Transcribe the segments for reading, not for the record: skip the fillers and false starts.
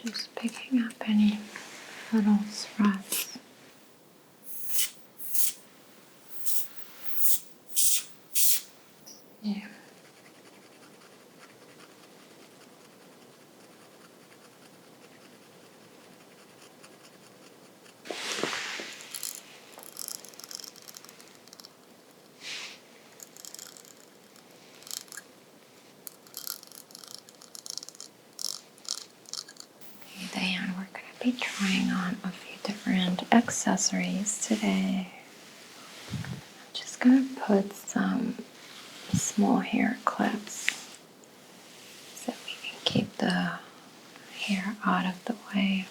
Just picking up any little threads. Yeah. Diane, we're going to be trying on a few different accessories today. I'm just going to put some small hair clips so we can keep the hair out of the way.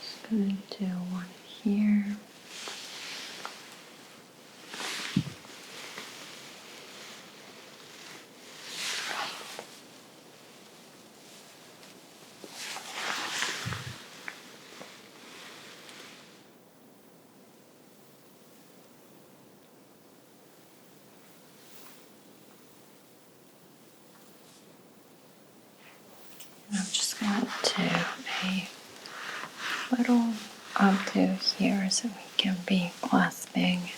Just going to do one here. I'm just going to do a little updo here so we can be clasping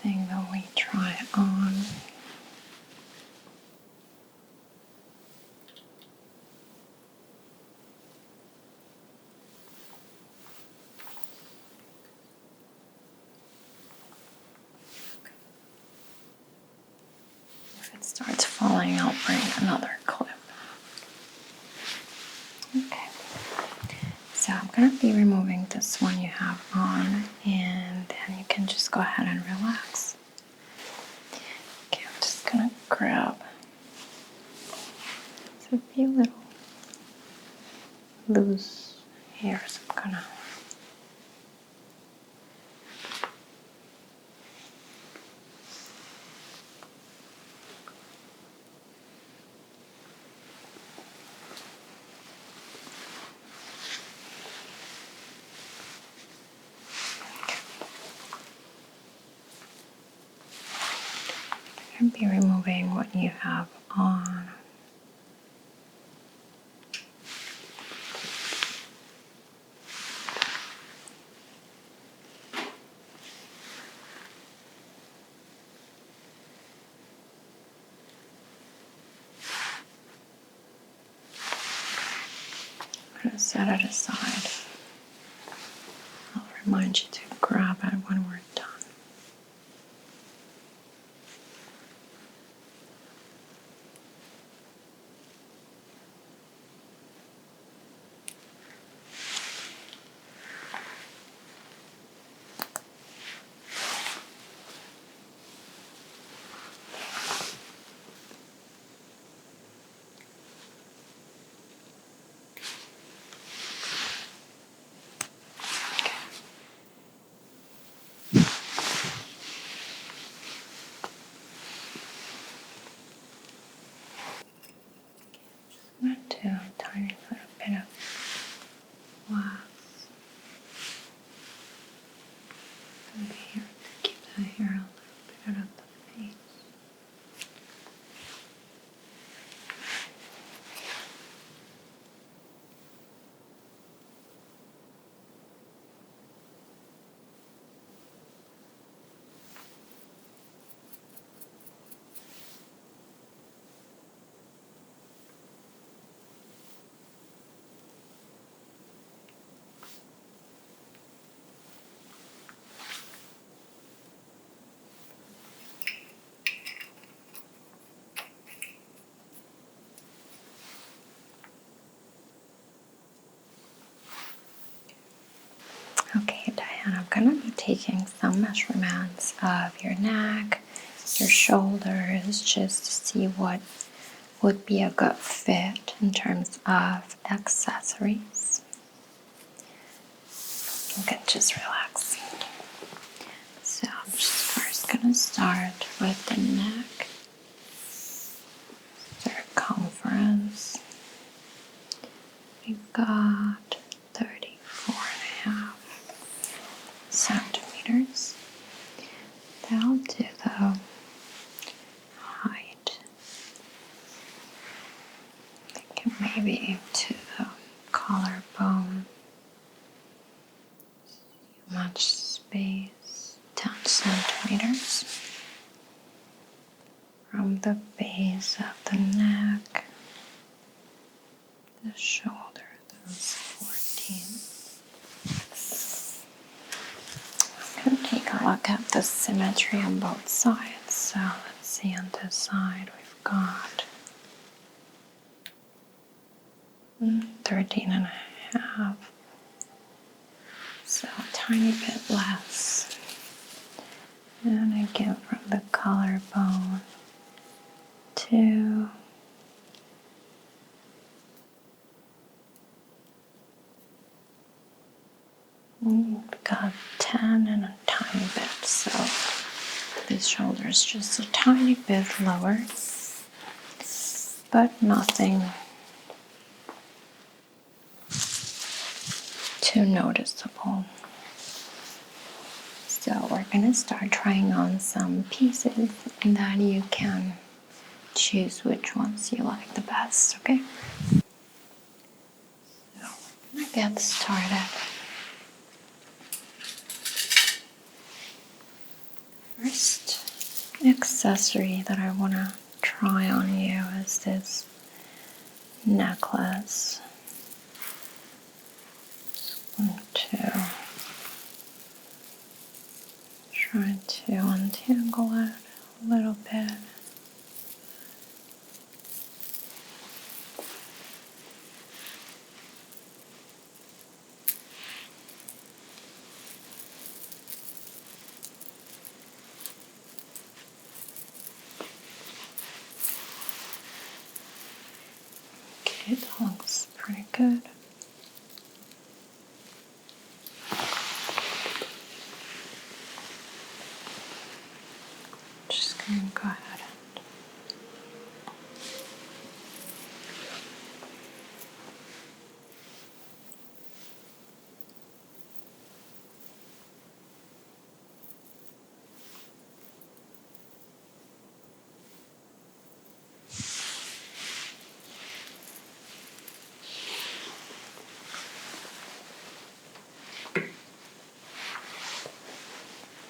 anything that we try on. If it starts falling, I'll bring another clip. Okay, so I'm going to be removing this one you have on, and then you can just go ahead and relax. Okay, I'm just going to grab a few little loose hairs. I'm going to be removing what you have on. I'm going to set it aside. I'll remind you to grab it when we're done. I'm going to do a tiny little bit of wax over here to keep the hair a little bit out of the face. Okay, Diane, I'm going to be taking some measurements of your neck, your shoulders, just to see what would be a good fit in terms of accessories. You can just relax. So I'm just first going to start with the neck circumference. We've got 34 centimeters. That'll do the height. Think maybe to the collarbone. Much space, 10 centimeters. From the base of the neck, the shoulder, that's 14. I'm going to take a look at the symmetry on both sides. So let's see, on this side we've got 13 and a half. So a tiny bit less. And again from the collarbone to we've got 10 and a tiny bit. So this shoulder is just a tiny bit lower, but nothing too noticeable. So we're going to start trying on some pieces that you can choose which ones you like the best, okay? So we're going to get started. First accessory that I want to try on you is this necklace. Just want to try to untangle it a little bit. Okay, that looks pretty good. Just gonna go ahead and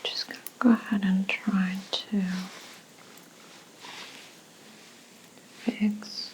just gonna go ahead and try to fix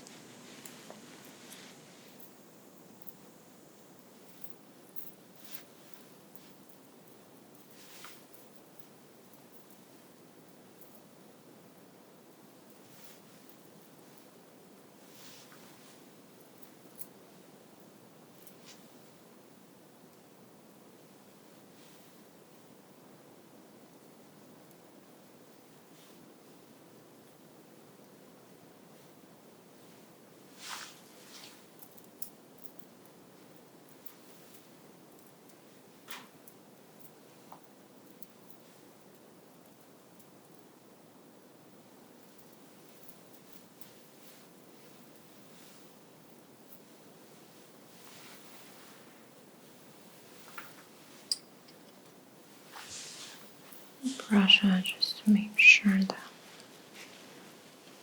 brush it just to make sure that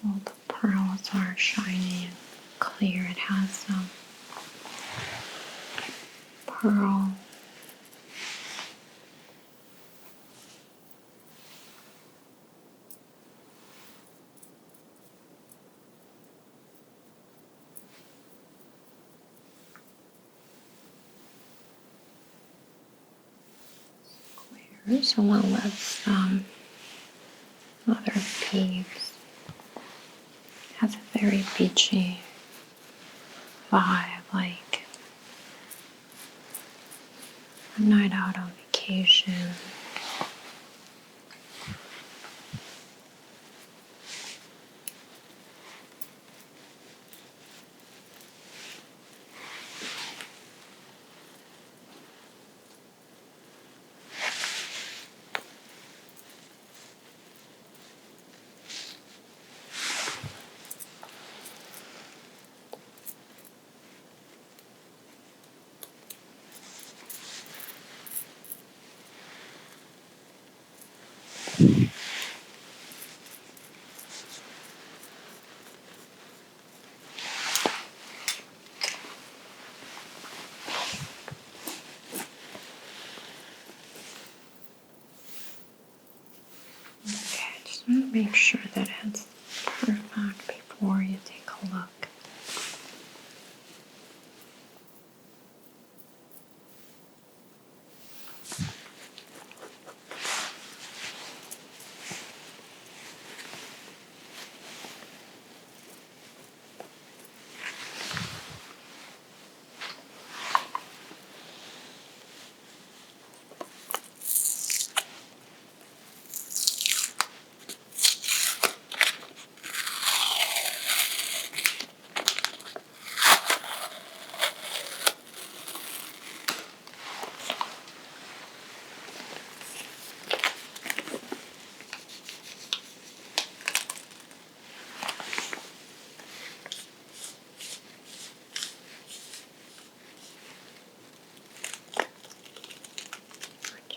all the pearls are shiny and clear. It has some pearl squares along with some other beads. Has a very beachy vibe, like a night out on vacation. make sure that it's perfect before you take a look.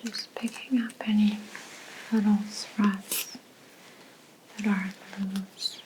Just picking up any little threads that are loose.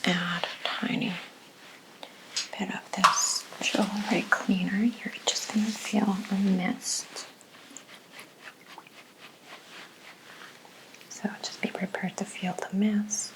Add a tiny bit of this jewelry cleaner. You're just going to feel a mist. So just be prepared to feel the mist.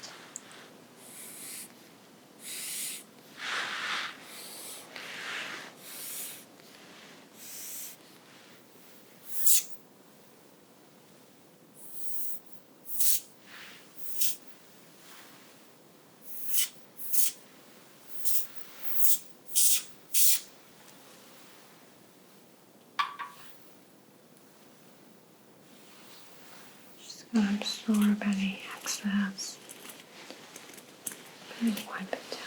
Just going to absorb any excess and wipe it down.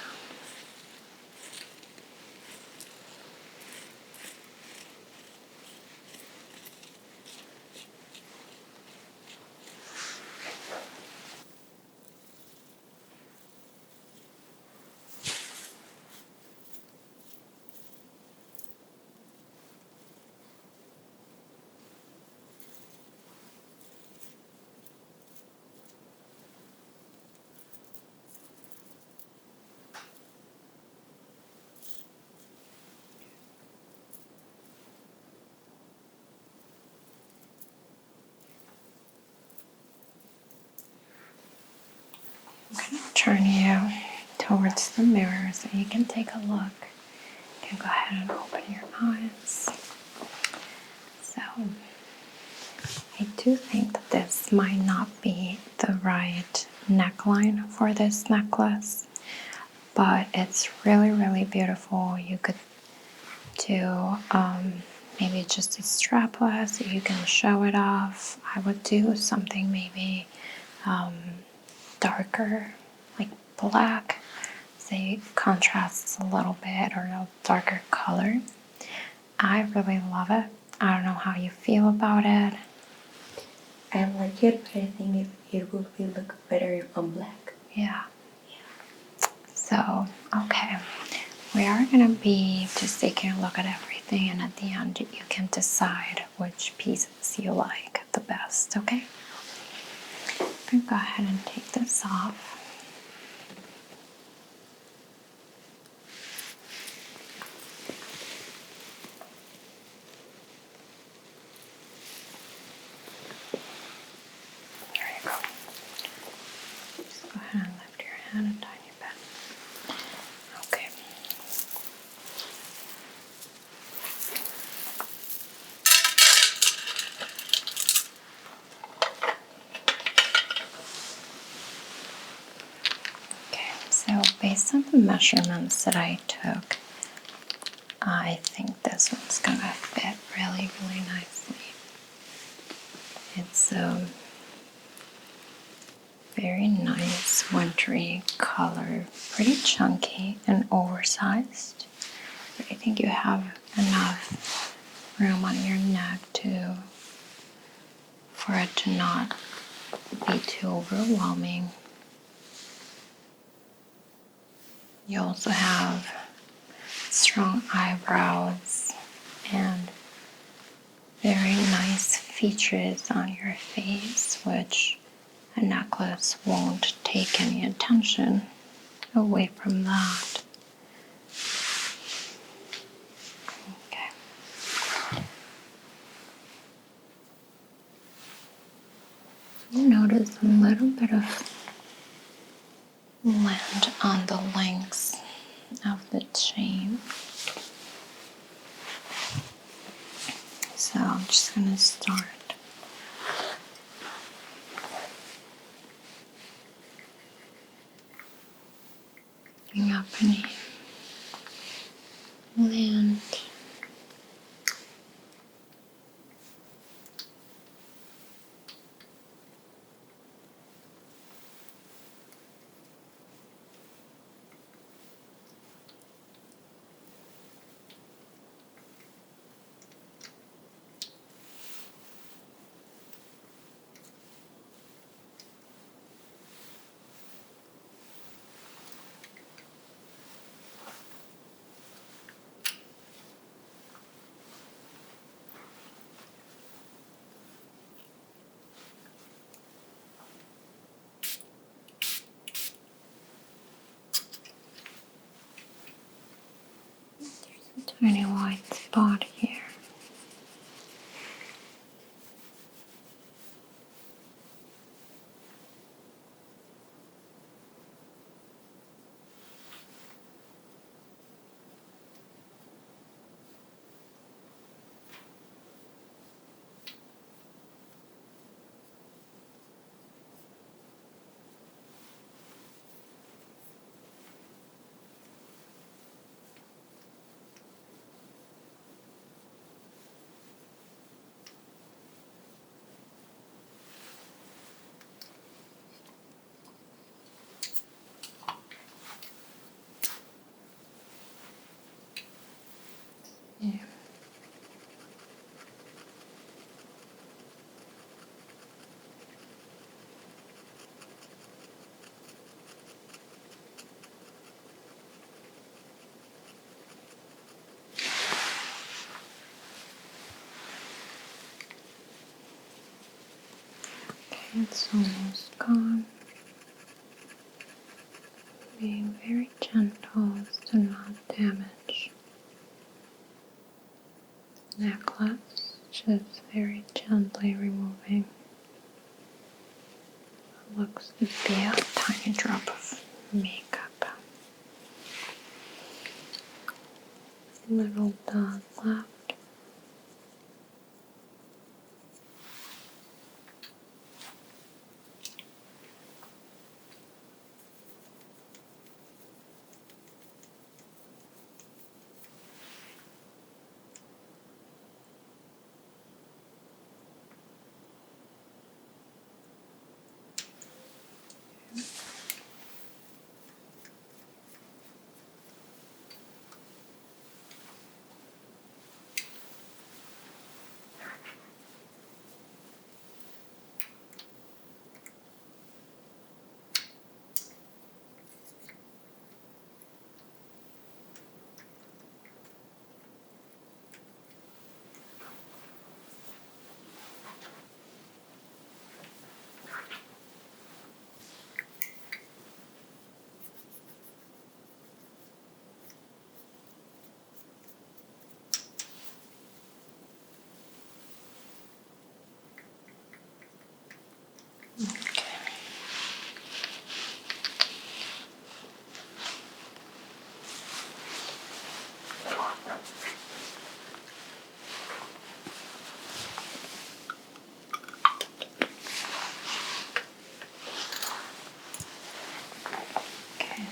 I'm going to turn you towards the mirror so you can take a look. You can go ahead and open your eyes. So, I do think that this might not be the right neckline for this necklace, but it's really, really beautiful. You could do maybe just a strapless so you can show it off. I would do something maybe darker, like black, say contrasts a little bit or a darker color. I really love it. I don't know how you feel about it. I like it, but I think it would look better on black. Yeah. So, okay. We are going to be just taking a look at everything, and at the end, you can decide which pieces you like the best, okay? I'm going to go ahead and take this off. There you go. Just go ahead and lift your hand a tiny bit. Okay. Okay, so based on the measurements that I took, I think this one's gonna fit really, really nicely. It's a very nice wintry color, pretty chunky and oversized. But I think you have enough room on your neck for it to not be too overwhelming. You also have strong eyebrows and very nice features on your face, which a necklace won't take any attention away from that. Okay. You notice a little bit of lint on the links of the chain. So I'm just going to start picking up any lint. Tiny white spot here. Yeah. It's almost gone. Being very gentle as to not damage the necklace, just very gently removing what looks to be a tiny drop of makeup. Little dot left.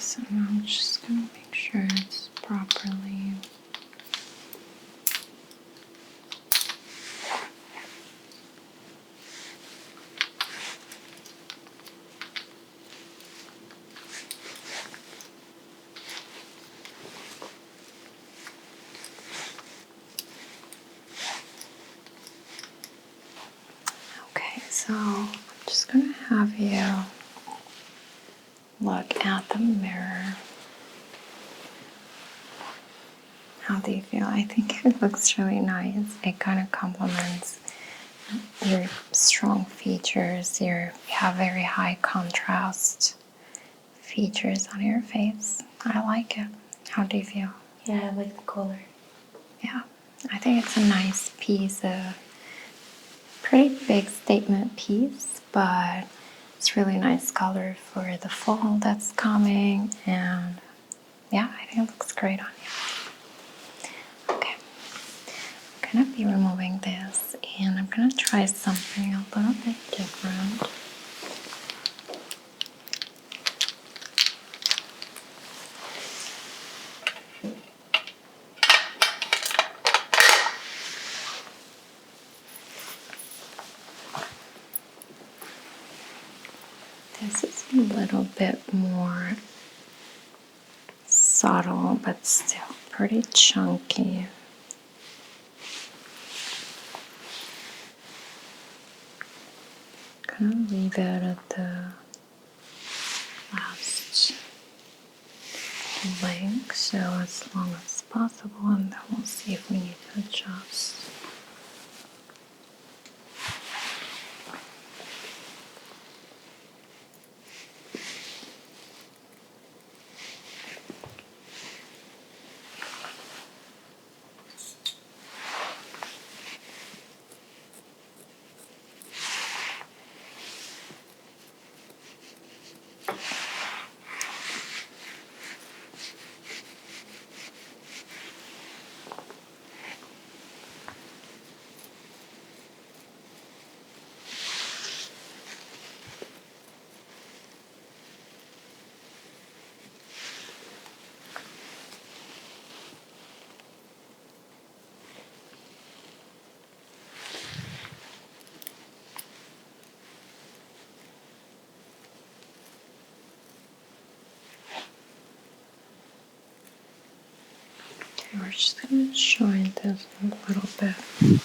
So now I'm just going to make sure it's properly. Okay, so I'm just going to have you look at the mirror. How do you feel? I think it looks really nice. It kind of complements your strong features. You have very high contrast features on your face. I like it. How do you feel? Yeah, I like the color. Yeah, I think it's a nice piece of pretty big statement piece, but it's really nice color for the fall that's coming, and yeah, I think it looks great on you. Okay, I'm gonna be removing this, and I'm gonna try something a little bit different. This is a little bit more subtle, but still pretty chunky. Kind of leave it at the last length, so as long as possible, and then we'll see if we need to adjust. Okay, we're just going to shine this a little bit.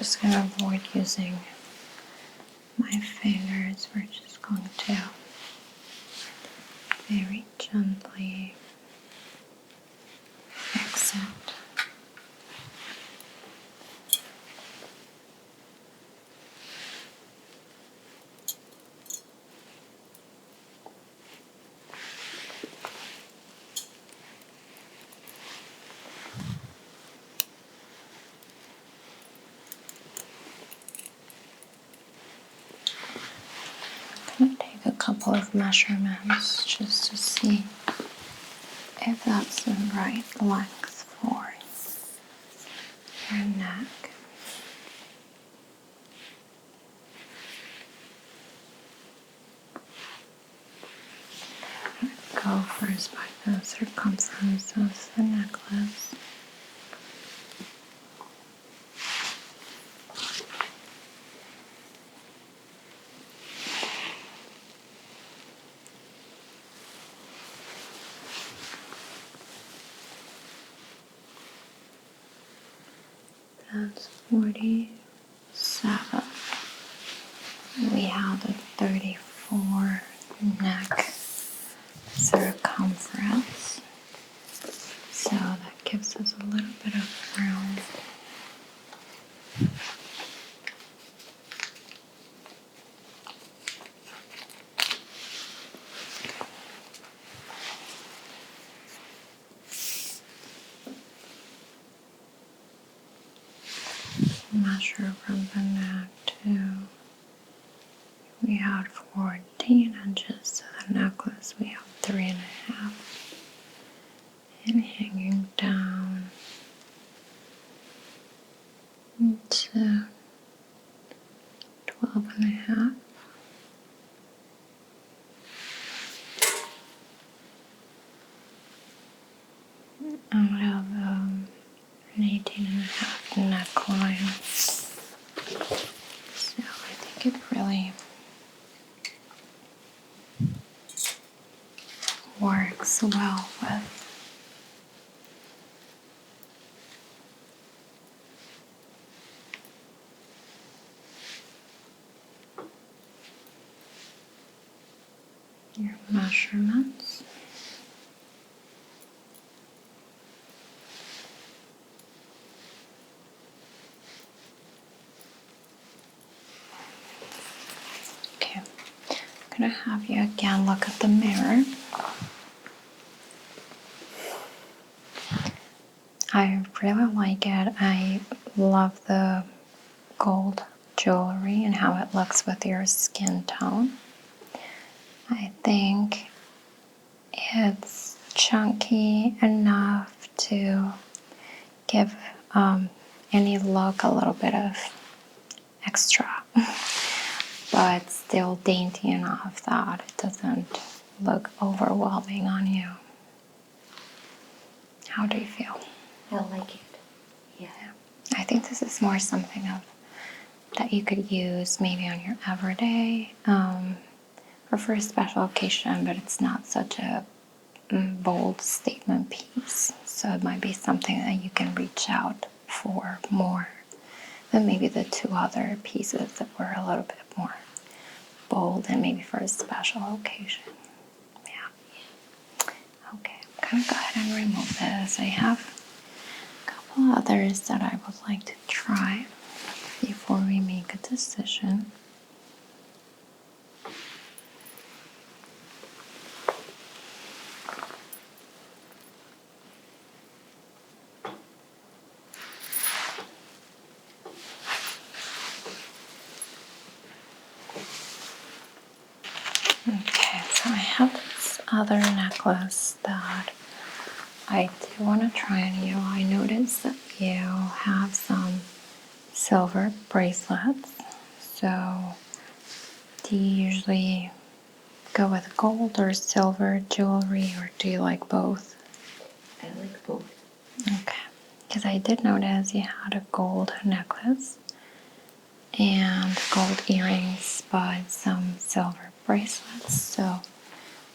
just going to avoid using my fingers. We're just going to very gently fix it. I'm going to take a couple of measurements just to see if that's the right length for your neck. Go first by the circumference of the necklace. That's 47. We have the 34 neck circumference. So that gives us a little bit of room. Measure from the neck to, we had 14 inches, so the necklace we have 3.5. And hanging down to 12.5. And we have an 18.5 neckline. So I think it really works well with your measurements. Okay, I'm gonna have you again look at the mirror. I really like it. I love the gold jewelry and how it looks with your skin tone. I think it's chunky enough to give any look a little bit of extra, but still dainty enough that it doesn't look overwhelming on you. How do you feel? I like it. Yeah. I think this is more something that you could use maybe on your everyday or for a special occasion, but it's not such a bold statement piece. So it might be something that you can reach out for more than maybe the two other pieces that were a little bit more bold and maybe for a special occasion. Yeah. Okay, I'm gonna go ahead and remove this. I have a couple others that I would like to try before we make a decision. Okay, so I have this other necklace that I do want to try on you. I noticed that you have some silver bracelets. So do you usually go with gold or silver jewelry, or do you like both? I like both. Okay, because I did notice you had a gold necklace and gold earrings, but some silver bracelets. So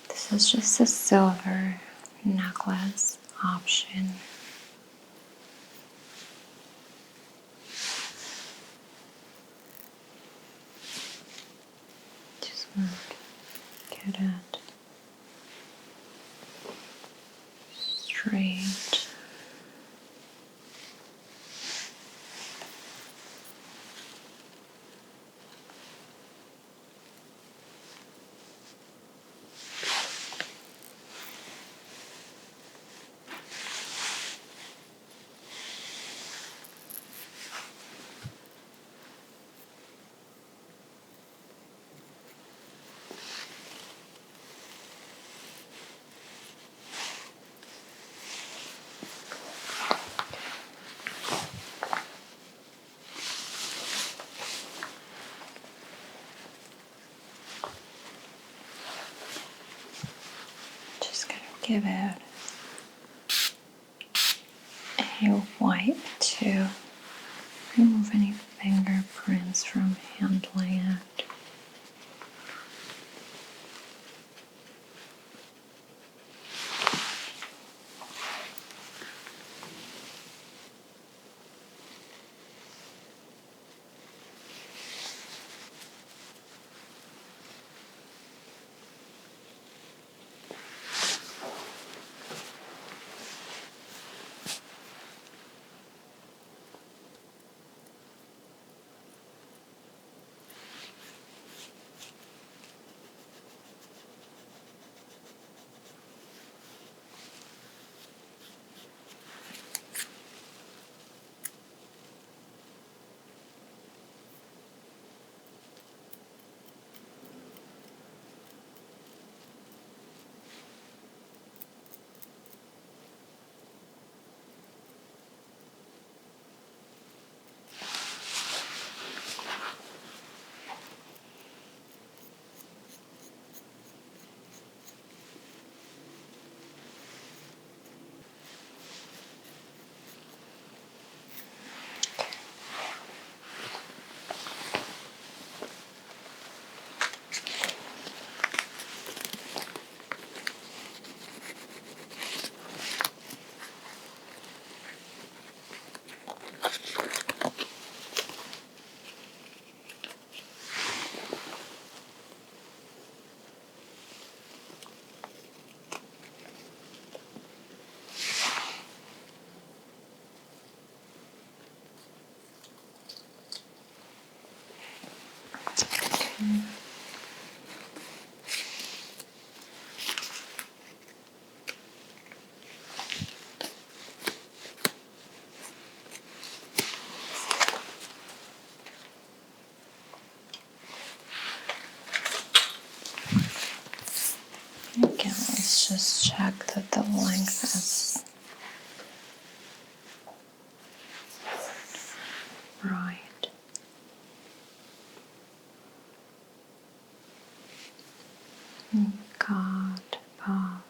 this is just a silver necklace option. get it straight. Just gonna give it a wipe to remove any fingerprints from handling it. Again, let's just check that the length is right. Got about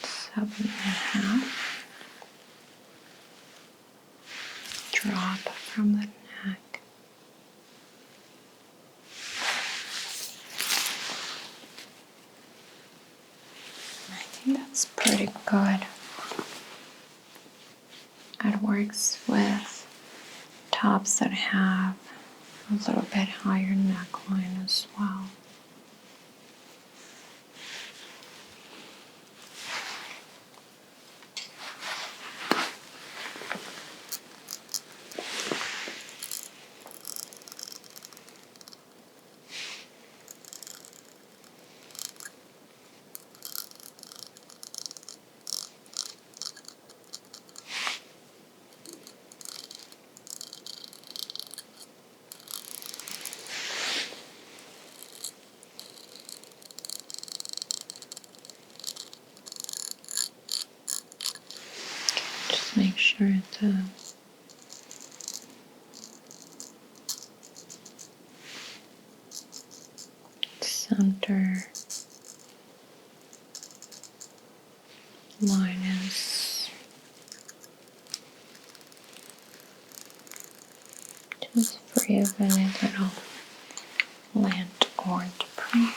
7.5 drop from the neck. I think that's pretty good. It works with tops that have a little bit higher neckline as well. Just make sure the center line is just free of any little lint or debris.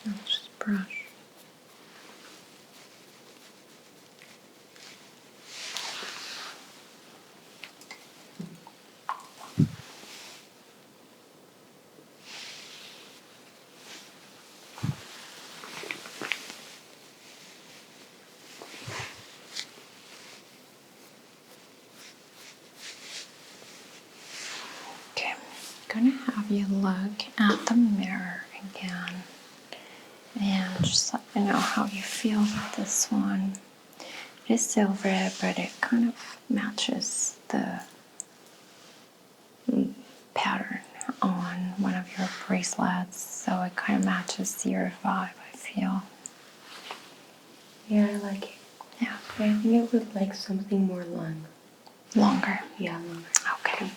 I'll just brush. going to have you look at the mirror again and just let me know how you feel with this one. It is silver, but it kind of matches the pattern on one of your bracelets, so it kind of matches your vibe, I feel. Yeah, I like it. Yeah. But I think I would like something more long. Longer? Yeah, longer. Okay.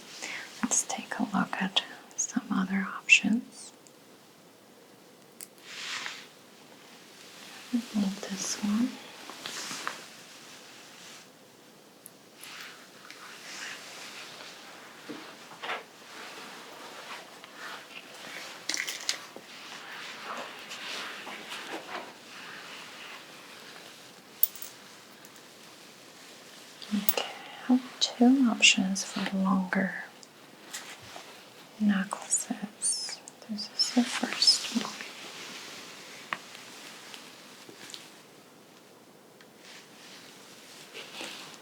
Let's take a look at some other options. Move this one. Okay, I have two options for longer necklaces. This is the first one.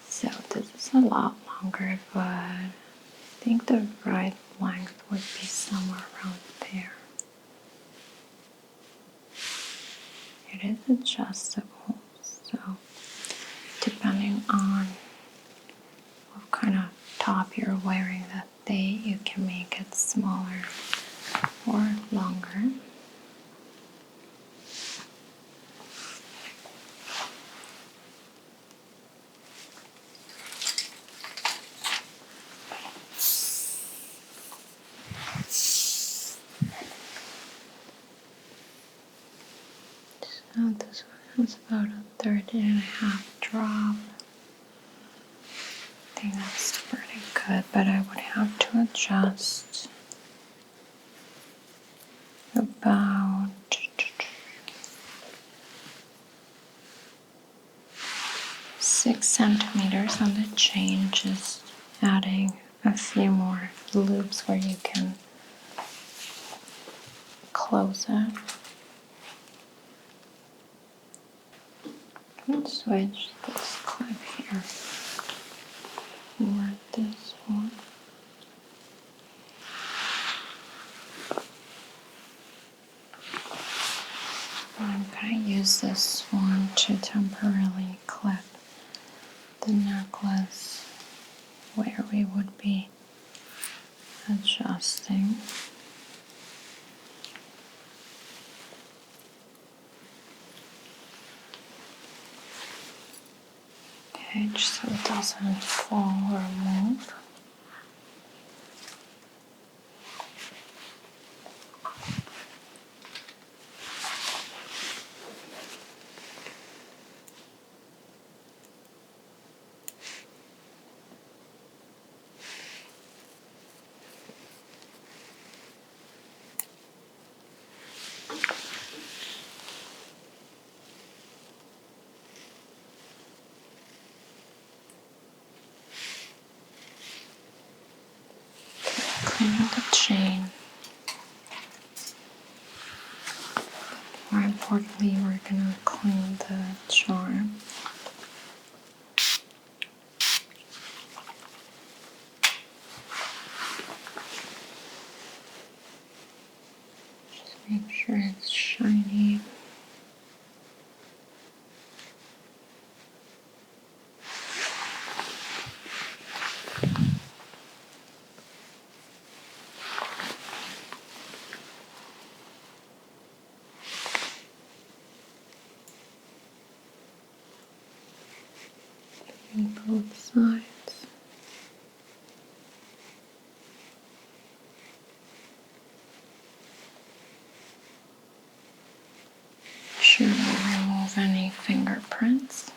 So this is a lot longer, but I think the right length would be somewhere around there. It is adjustable, so depending on what kind of top you're wearing that day, you can make it smaller or longer. So this one has about a 30.5 drop. I think that's pretty good, but I would have to adjust about 6 centimeters on the chain, just adding a few more loops where you can close it. Let's switch this clip here for this one. I'm going to use this one to temporarily clip the necklace where we would be adjusting. Okay, just so it doesn't fall or move. Clean the chain. More importantly, we're going to clean the charm. Just make sure it's shiny. On both sides. Make sure you remove any fingerprints.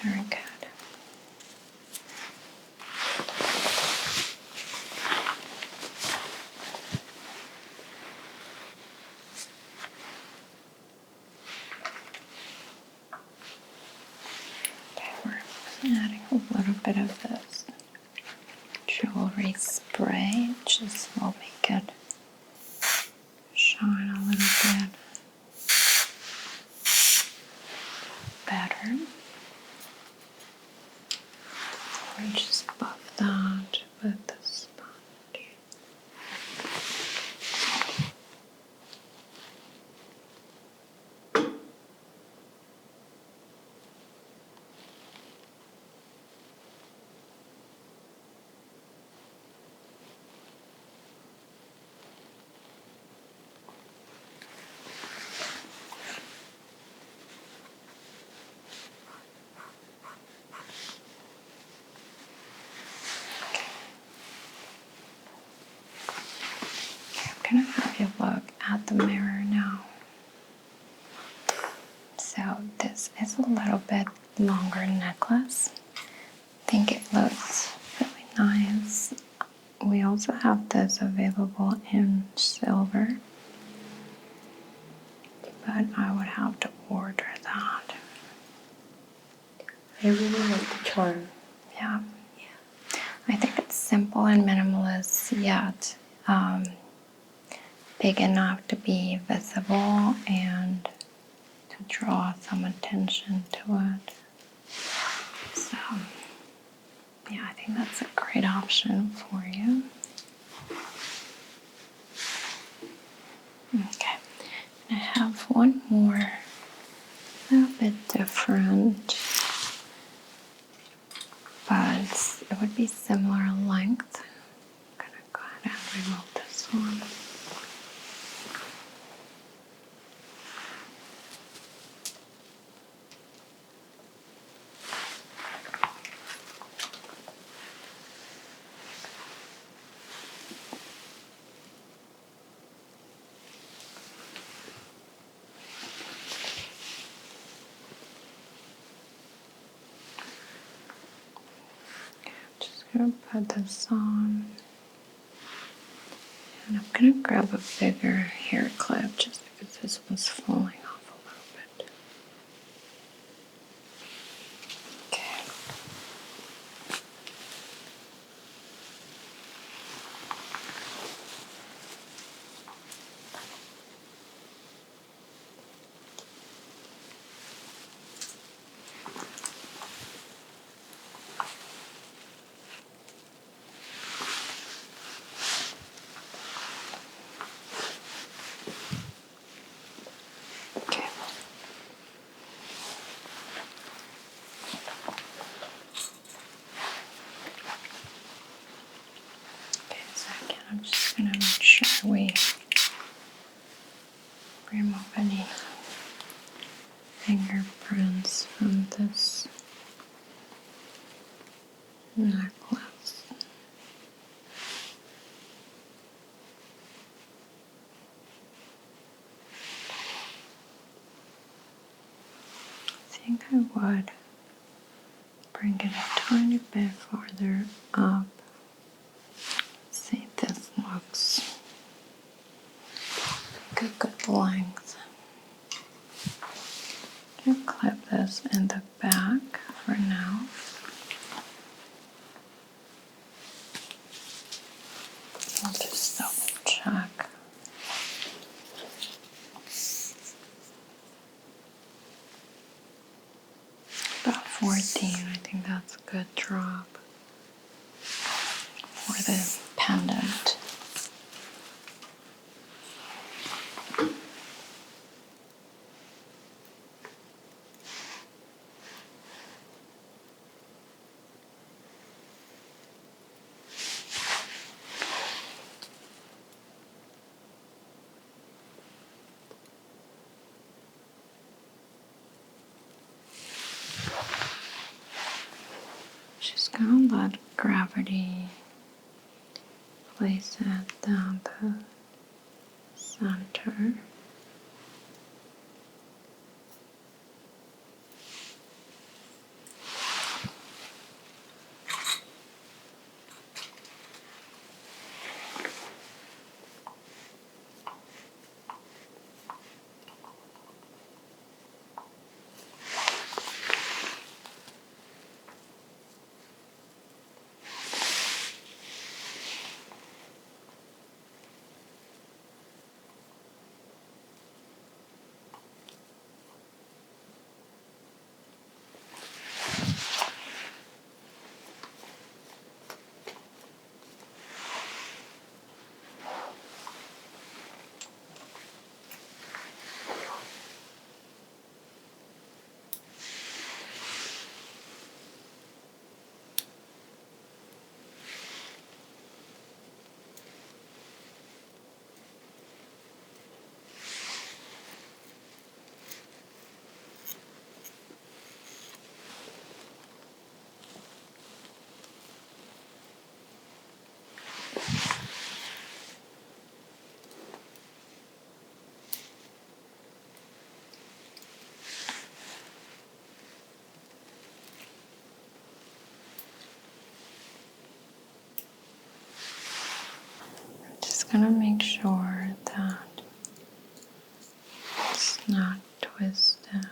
very good. Okay, we're adding a little bit of this jewelry spray, just will make it shine a little bit better. Or just buff that with the sponge. I'm gonna have you look at the mirror now. So this is a little bit longer necklace. I think it looks really nice. We also have this available in silver, but I would have to order that. I really like the charm. Yeah. I think it's simple and minimalist, yet big enough to be visible and to draw some attention to it. So, yeah, I think that's a great option for you. Okay, I have one more, a little bit different, but it would be similar length. I'm gonna go ahead and remove this one. Just gonna put this on. And I'm gonna grab a bigger hair clip just because this one's falling off a little bit. Okay. Okay. Okay, so again, I'm just gonna make sure we remove any fingerprints from this necklace. I think I would bring it a tiny bit farther up. See, this looks like a good length. I'm gonna clip this in the back for now. I'll just double check. About 14, I think that's a good drop for the pendant. Just gonna let gravity place it down the center. gonna make sure that it's not twisted.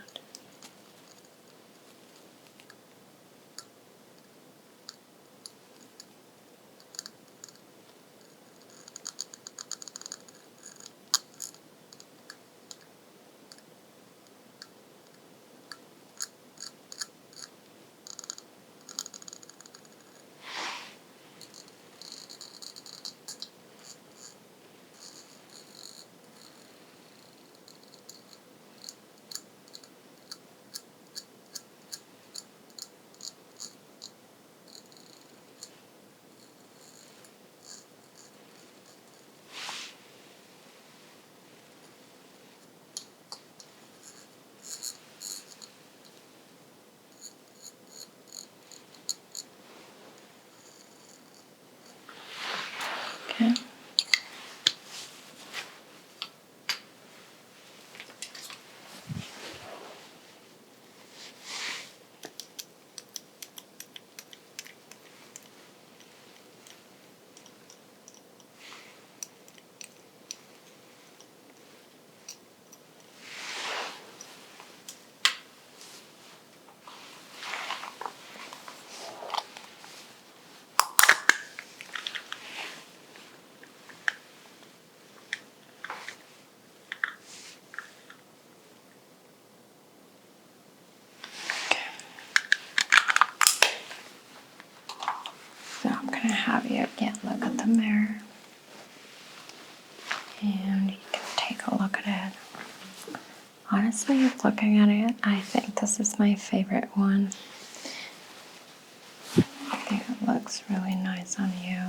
Okay. So I'm gonna have you again look at the mirror, and you can take a look at it. Honestly, looking at it, I think this is my favorite one. I think it looks really nice on you.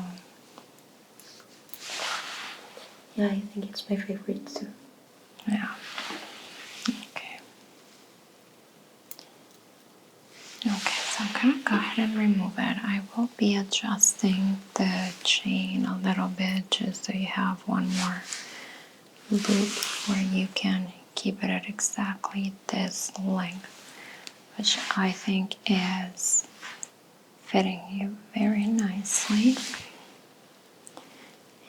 Yeah, I think it's my favorite too. Yeah. Okay. Okay, so I'm gonna go ahead and remove it. I will be adjusting the chain a little bit just so you have one more loop where you can keep it at exactly this length, which I think is fitting you very nicely.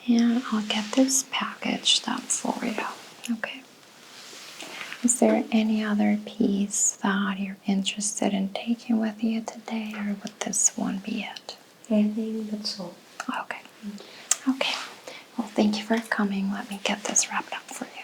And I'll get this packaged up for you. Okay. Is there any other piece that you're interested in taking with you today, or would this one be it? I think that's all. Okay. Okay. Well, thank you for coming. Let me get this wrapped up for you.